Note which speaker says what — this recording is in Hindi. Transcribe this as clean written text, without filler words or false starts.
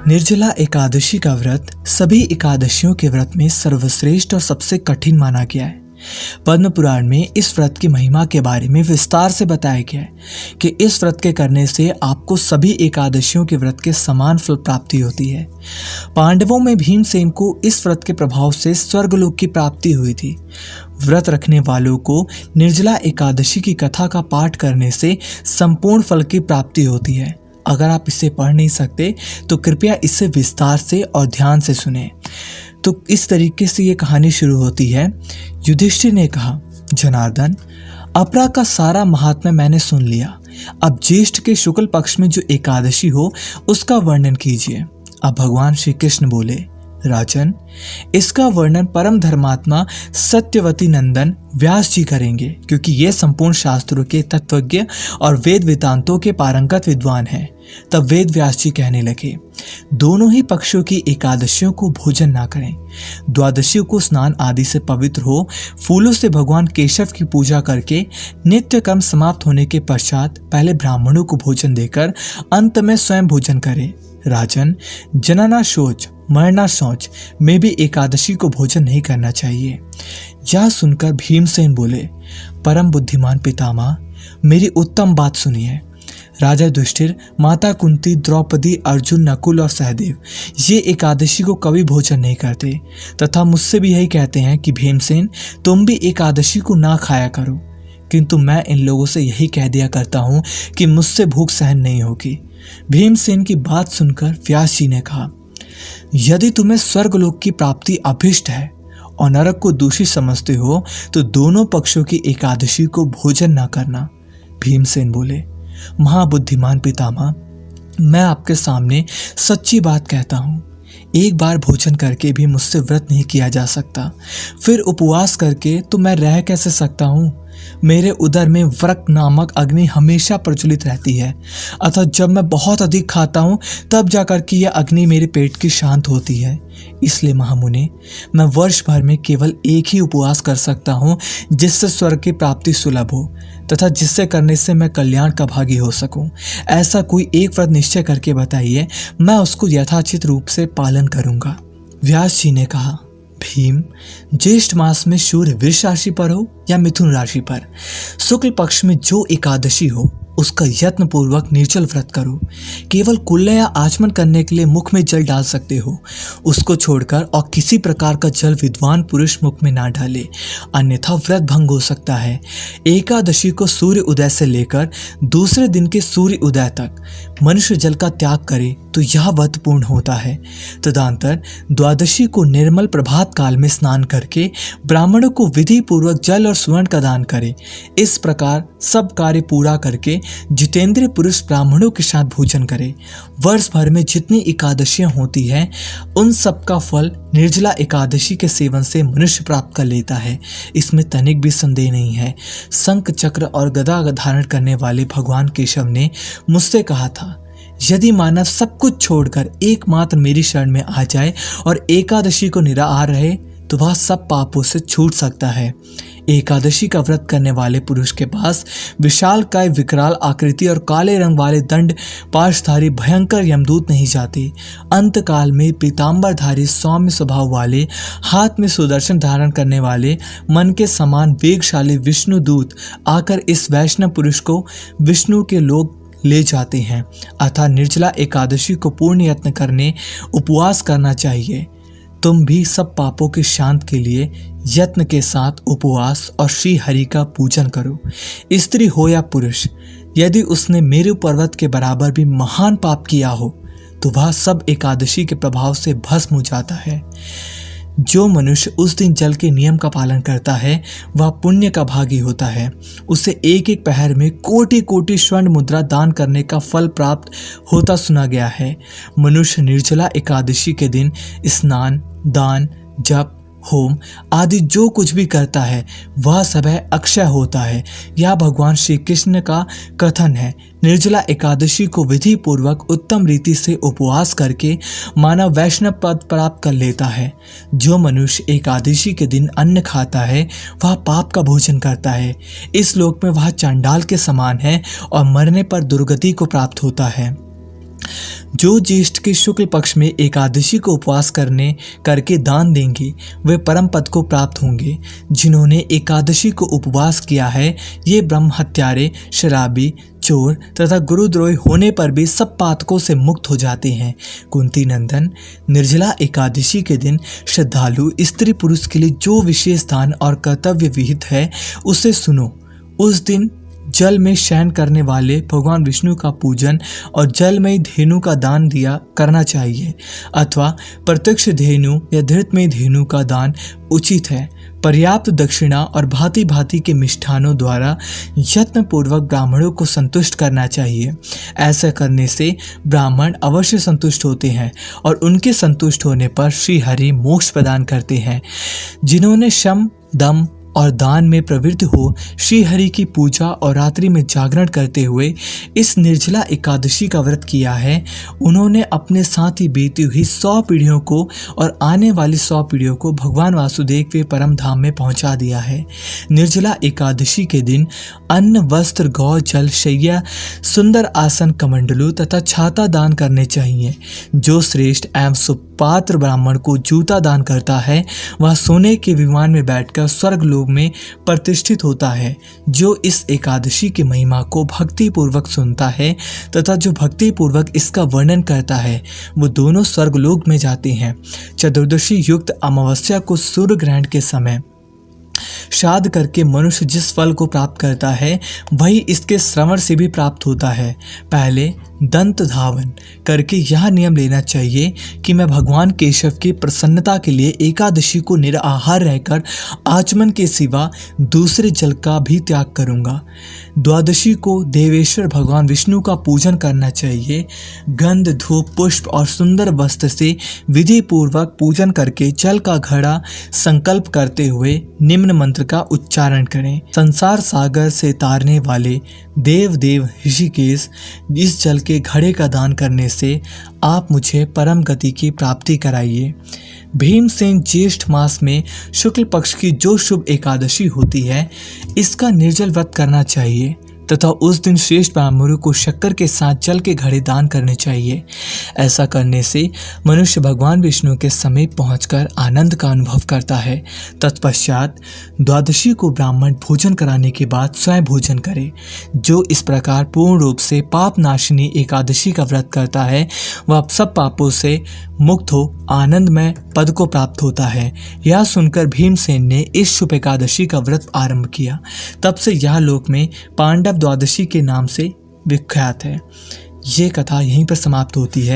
Speaker 1: निर्जला एकादशी का व्रत सभी एकादशियों के व्रत में सर्वश्रेष्ठ और सबसे कठिन माना गया है। पद्म पुराण में इस व्रत की महिमा के बारे में विस्तार से बताया गया है कि इस व्रत के करने से आपको सभी एकादशियों के व्रत के समान फल प्राप्ति होती है। पांडवों में भीमसेन को इस व्रत के प्रभाव से स्वर्गलोक की प्राप्ति हुई थी। व्रत रखने वालों को निर्जला एकादशी की कथा का पाठ करने से संपूर्ण फल की प्राप्ति होती है। अगर आप इसे पढ़ नहीं सकते तो कृपया इसे विस्तार से और ध्यान से सुने। तो इस तरीके से ये कहानी शुरू होती है। युधिष्ठिर ने कहा, जनार्दन, अपरा का सारा महात्म्य मैंने सुन लिया। अब ज्येष्ठ के शुक्ल पक्ष में जो एकादशी हो उसका वर्णन कीजिए। अब भगवान श्री कृष्ण बोले, राजन, इसका वर्णन परम धर्मात्मा सत्यवती नंदन व्यास जी करेंगे, क्योंकि ये संपूर्ण शास्त्रों के तत्वज्ञ और वेद वेदांतों के पारंगत विद्वान हैं। तब वेद व्यास जी कहने लगे, दोनों ही पक्षों की एकादशियों को भोजन ना करें। द्वादशियों को स्नान आदि से पवित्र हो फूलों से भगवान केशव की पूजा करके नित्य कर्म समाप्त होने के पश्चात पहले ब्राह्मणों को भोजन देकर अंत में स्वयं भोजन करें। राजन, जनना शौच मरना शौच में भी एकादशी को भोजन नहीं करना चाहिए। यह सुनकर भीमसेन बोले, परम बुद्धिमान पितामह, मेरी उत्तम बात सुनिए। राजा युधिष्ठिर, माता कुंती, द्रौपदी, अर्जुन, नकुल और सहदेव ये एकादशी को कभी भोजन नहीं करते तथा मुझसे भी यही कहते हैं कि भीमसेन, तुम भी एकादशी को ना खाया करो। किंतु मैं इन लोगों से यही कह दिया करता हूँ कि मुझसे भूख सहन नहीं होगी। भीमसेन की बात सुनकर व्यास जी ने कहा, यदि तुम्हें स्वर्गलोक की प्राप्ति अभिष्ट है और नरक को दूषित समझते हो तो दोनों पक्षों की एकादशी को भोजन ना करना। भीमसेन बोले, महाबुद्धिमान पितामह, मैं आपके सामने सच्ची बात कहता हूँ। एक बार भोजन करके भी मुझसे व्रत नहीं किया जा सकता, फिर उपवास करके तो मैं रह कैसे सकता हूँ। मेरे उदर में व्रक नामक अग्नि हमेशा प्रज्वलित रहती है, अतः जब मैं बहुत अधिक खाता हूँ तब जाकर के यह अग्नि मेरे पेट की शांत होती है। इसलिए महामुने, मैं वर्ष भर में केवल एक ही उपवास कर सकता हूँ जिससे स्वर्ग की प्राप्ति सुलभ हो तथा जिससे करने से मैं कल्याण का भागी हो सकूं। ऐसा कोई एक व्रत निश्चय करके बताइए, मैं उसको यथाचित रूप से पालन करूंगा। व्यास जी ने कहा, भीम, ज्येष्ठ मास में सूर्य वृष राशि पर हो या मिथुन राशि पर, शुक्ल पक्ष में जो एकादशी हो उसका यत्न पूर्वक निर्जल व्रत करो। केवल कुल्ले या आचमन करने के लिए मुख में जल डाल सकते हो, उसको छोड़कर और किसी प्रकार का जल विद्वान पुरुष मुख में ना डाले, अन्यथा व्रत भंग हो सकता है। एकादशी को सूर्य उदय से लेकर दूसरे दिन के सूर्य उदय तक मनुष्य जल का त्याग करे तो यह व्रत पूर्ण होता है। तदंतर द्वादशी को निर्मल प्रभात काल में स्नान करके ब्राह्मणों को विधि पूर्वक जल और सुवर्ण का दान करे। इस प्रकार सब कार्य पूरा करके जितेंद्रिय पुरुष ब्राह्मणों के साथ भोजन करे। वर्ष भर में जितनी एकादशियां होती हैं उन सब का फल निर्जला एकादशी के सेवन से मनुष्य प्राप्त कर लेता है, इसमें तनिक भी संदेह नहीं है। शंख चक्र और गदा धारण करने वाले भगवान केशव ने मुझसे कहा था, यदि मानव सब कुछ छोड़कर एकमात्र मेरी शरण में आ जाए और एकादशी को निराहार रहे तो वह सब पापों से छूट सकता है। एकादशी का व्रत करने वाले पुरुष के पास विशालकाय विकराल आकृति और काले रंग वाले दंड पाशधारी भयंकर यमदूत नहीं जाते। अंतकाल में पीतांबरधारी सौम्य स्वभाव वाले, हाथ में सुदर्शन धारण करने वाले, मन के समान वेगशाली विष्णु दूत आकर इस वैष्णव पुरुष को विष्णु के लोक ले जाते हैं। अतः निर्जला एकादशी को पूर्ण यत्न करने उपवास करना चाहिए। तुम भी सब पापों के शांत के लिए यत्न के साथ उपवास और श्री हरि का पूजन करो। स्त्री हो या पुरुष, यदि उसने मेरु पर्वत के बराबर भी महान पाप किया हो तो वह सब एकादशी के प्रभाव से भस्म हो जाता है। जो मनुष्य उस दिन जल के नियम का पालन करता है वह पुण्य का भागी होता है। उसे एक एक पहर में कोटि कोटि स्वर्ण मुद्रा दान करने का फल प्राप्त होता सुना गया है। मनुष्य निर्जला एकादशी के दिन स्नान, दान, जप, होम आदि जो कुछ भी करता है वह सब है अक्षय होता है। यह भगवान श्री कृष्ण का कथन है। निर्जला एकादशी को विधि पूर्वक उत्तम रीति से उपवास करके मानव वैष्णव पद प्राप्त कर लेता है। जो मनुष्य एकादशी के दिन अन्न खाता है वह पाप का भोजन करता है। इस लोक में वह चांडाल के समान है और मरने पर दुर्गति को प्राप्त होता है। जो ज्येष्ठ के शुक्ल पक्ष में एकादशी को उपवास करके दान देंगे वे परम पद को प्राप्त होंगे। जिन्होंने एकादशी को उपवास किया है ये ब्रह्म हत्यारे, शराबी, चोर तथा गुरुद्रोही होने पर भी सब पातकों से मुक्त हो जाते हैं। कुंती नंदन, निर्जला एकादशी के दिन श्रद्धालु स्त्री पुरुष के लिए जो विशेष दान और कर्तव्य विहित है उसे सुनो। उस दिन जल में शयन करने वाले भगवान विष्णु का पूजन और जलमयी धेनु का दान दिया करना चाहिए, अथवा प्रत्यक्ष धेनु या धृतमयी धेनु का दान उचित है। पर्याप्त दक्षिणा और भांति भांति के मिष्ठानों द्वारा यत्न पूर्वक ब्राह्मणों को संतुष्ट करना चाहिए। ऐसा करने से ब्राह्मण अवश्य संतुष्ट होते हैं और उनके संतुष्ट होने पर श्री हरि मोक्ष प्रदान करते हैं। जिन्होंने शम, दम और दान में प्रवृत्त हो श्री हरि की पूजा और रात्रि में जागरण करते हुए इस निर्जला एकादशी का व्रत किया है, उन्होंने अपने साथ ही बीती हुई 100 पीढ़ियों को और आने वाली 100 पीढ़ियों को भगवान वासुदेव के परम धाम में पहुंचा दिया है। निर्जला एकादशी के दिन अन्न, वस्त्र, गौ, जल, शैया, सुंदर आसन, कमंडलू तथा छाता दान करने चाहिए। जो श्रेष्ठ एवं सुपात्र ब्राह्मण को जूता दान करता है वह सोने के विमान में बैठकर स्वर्ग लोक में प्रतिष्ठित होता है। जो इस एकादशी की महिमा को भक्ति पूर्वक सुनता है तथा जो भक्ति पूर्वक इसका वर्णन करता है वो दोनों स्वर्गलोक में जाते हैं। चतुर्दशी युक्त अमावस्या को सूर्य ग्रहण के समय श्राद्ध करके मनुष्य जिस फल को प्राप्त करता है वही इसके श्रवण से भी प्राप्त होता है। पहले दंत धावन करके यह नियम लेना चाहिए कि मैं भगवान केशव की प्रसन्नता के लिए एकादशी को निराहार रहकर आचमन के सिवा दूसरे जल का भी त्याग करूंगा। द्वादशी को देवेश्वर भगवान विष्णु का पूजन करना चाहिए। गंध, धूप, पुष्प और सुंदर वस्त्र से विधि पूर्वक पूजन करके जल का घड़ा संकल्प करते हुए निम्न मंत्र का उच्चारण करें। संसार सागर से तारने वाले देव ऋषिकेश, इस जल के घड़े का दान करने से आप मुझे परम गति की प्राप्ति कराइए। भीमसेन ज्येष्ठ मास में शुक्ल पक्ष की जो शुभ एकादशी होती है इसका निर्जल व्रत करना चाहिए तथा उस दिन श्रेष्ठ ब्राह्मणों को शक्कर के साथ जल के घड़े दान करने चाहिए। ऐसा करने से मनुष्य भगवान विष्णु के समीप पहुंचकर आनंद का अनुभव करता है। तत्पश्चात द्वादशी को ब्राह्मण भोजन कराने के बाद स्वयं भोजन करे। जो इस प्रकार पूर्ण रूप से पाप नाशिनी एकादशी का व्रत करता है वह सब पापों से मुक्त हो आनंदमय पद को प्राप्त होता है। यह सुनकर भीमसेन ने इस शुभ एकादशी का व्रत आरंभ किया। तब से यह लोक में पांडव द्वादशी के नाम से विख्यात है। ये कथा यहीं पर समाप्त होती है।